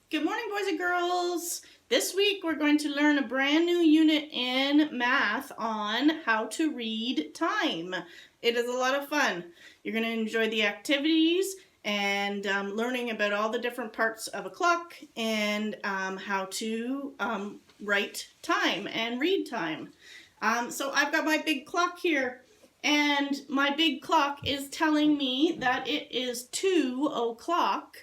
Good morning, boys and girls. This week we're going to learn a brand new unit in math on how to read time. It is a lot of fun. You're going to enjoy the activities and learning about all the different parts of a clock and how to write time and read time. So I've got my big clock here, and my big clock is telling me that it is 2 o'clock.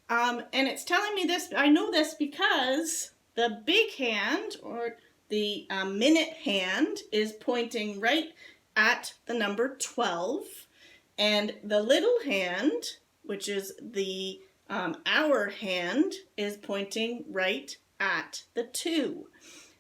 And it's telling me this, I know this because the big hand, or the minute hand, is pointing right at the number 12. And the little hand, which is the hour hand, is pointing right at the 2.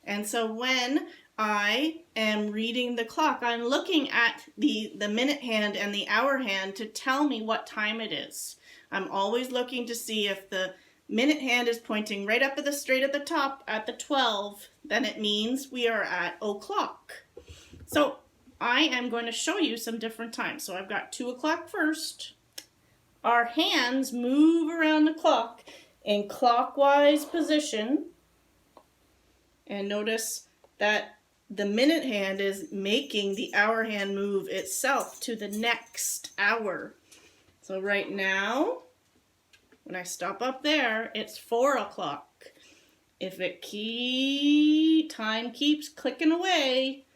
And so when I am reading the clock, I'm looking at the minute hand and the hour hand to tell me what time it is. I'm always looking to see if the minute hand is pointing right up at the straight at the top at the 12, then it means we are at o'clock. So I am going to show you some different times. So I've got 2 o'clock first. Our hands move around the clock in clockwise position. And notice that the minute hand is making the hour hand move itself to the next hour. So right now, when I stop up there, it's 4 o'clock. If time keeps clicking away,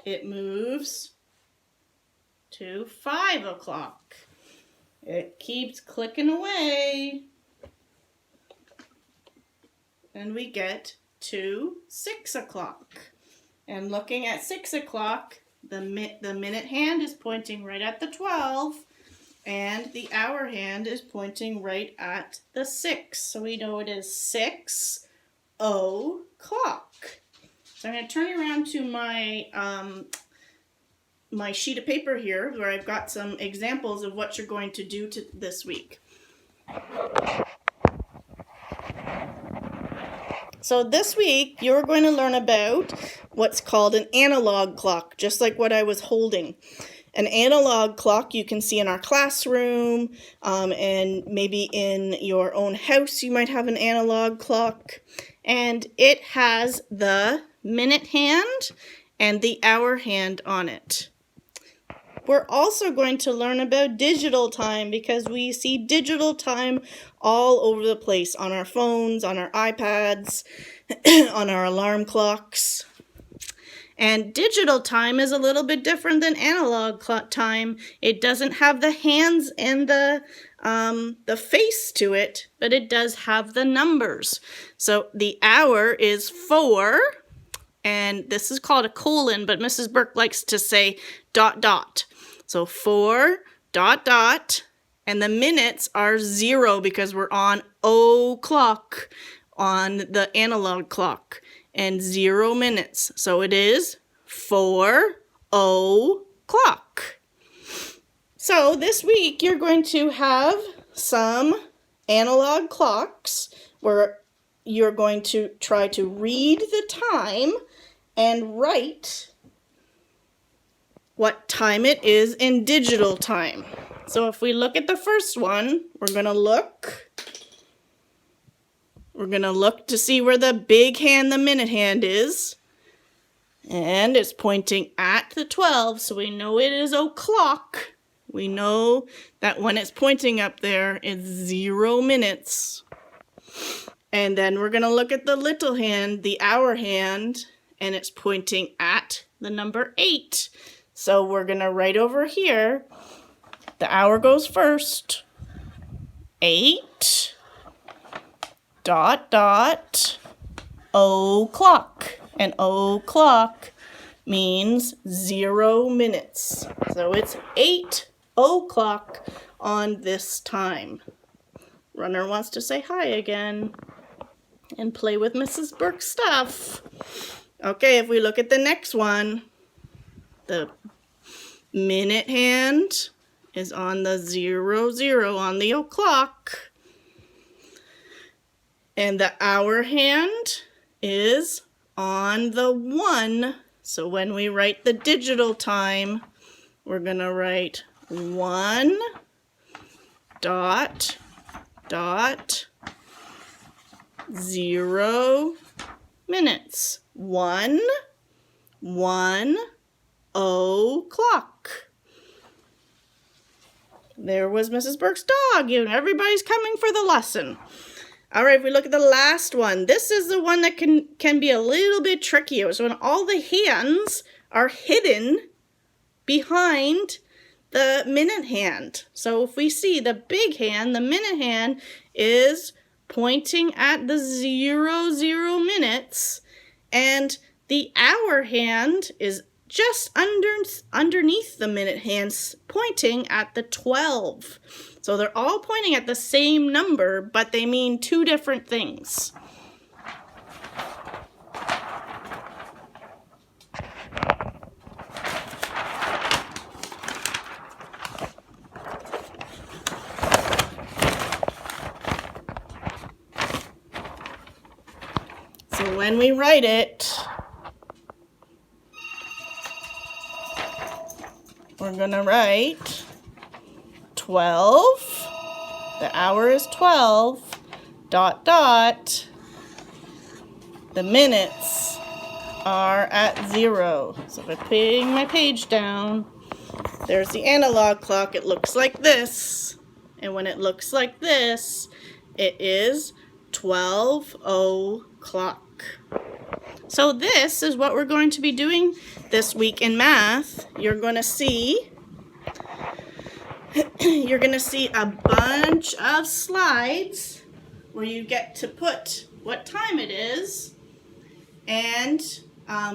it moves to 5 o'clock. It keeps clicking away, and we get to 6 o'clock. And looking at 6 o'clock, the minute hand is pointing right at the 12, and the hour hand is pointing right at the 6. So we know it is 6 o'clock. So I'm going to turn you around to my my sheet of paper here, where I've got some examples of what you're going to do this week. So this week, you're going to learn about what's called an analog clock, just like what I was holding. An analog clock you can see in our classroom, and maybe in your own house you might have an analog clock. And it has the minute hand and the hour hand on it. We're also going to learn about digital time, because we see digital time all over the place on our phones, on our iPads, on our alarm clocks. And digital time is a little bit different than analog time. It doesn't have the hands and the face to it, but it does have the numbers. So the hour is 4, and this is called a colon, but Mrs. Burke likes to say ... So 4, ... and the minutes are 0 because we're on o'clock on the analog clock, and 0 minutes. So it is 4 o'clock. So this week you're going to have some analog clocks where you're going to try to read the time and write what time it is in digital time. So if we look at the first one, we're going to look to see where the big hand, the minute hand, is. And it's pointing at the 12, so we know it is o'clock. We know that when it's pointing up there, it's 0 minutes. And then we're going to look at the little hand, the hour hand, and it's pointing at the number 8. So we're going to write over here, the hour goes first, 8, ... o'clock. And o'clock means 0 minutes. So it's 8 o'clock on this time. Runner wants to say hi again and play with Mrs. Burke's stuff. Okay, if we look at the next one, the minute hand is on the 00 on the o'clock. And the hour hand is on the 1. So when we write the digital time, we're going to write 1 dot 0 minutes. 1 o'clock. There was Mrs. Burke's dog, and everybody's coming for the lesson. All right, if we look at the last one, this is the one that can be a little bit tricky. It was when all the hands are hidden behind the minute hand. So if we see the big hand, the minute hand is pointing at the 0 minutes, and the hour hand is just underneath the minute hands, pointing at the 12. So they're all pointing at the same number, but they mean two different things. So when we write it, we're going to write 12, the hour is 12, ... the minutes are at 0. So if I put my page down, there's the analog clock. It looks like this. And when it looks like this, it is 12 o'clock. So this is what we're going to be doing this week in math. You're going to see a bunch of slides where you get to put what time it is, and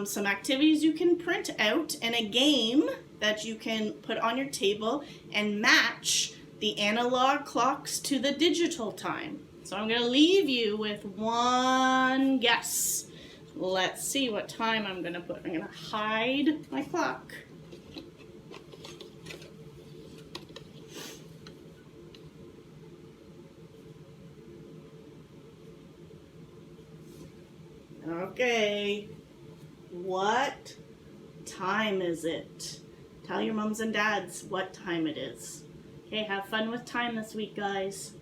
some activities you can print out, and a game that you can put on your table and match the analog clocks to the digital time. So I'm going to leave you with one guess. Let's see what time I'm going to put. I'm going to hide my clock. Okay, what time is it? Tell your moms and dads what time it is. Okay, have fun with time this week, guys.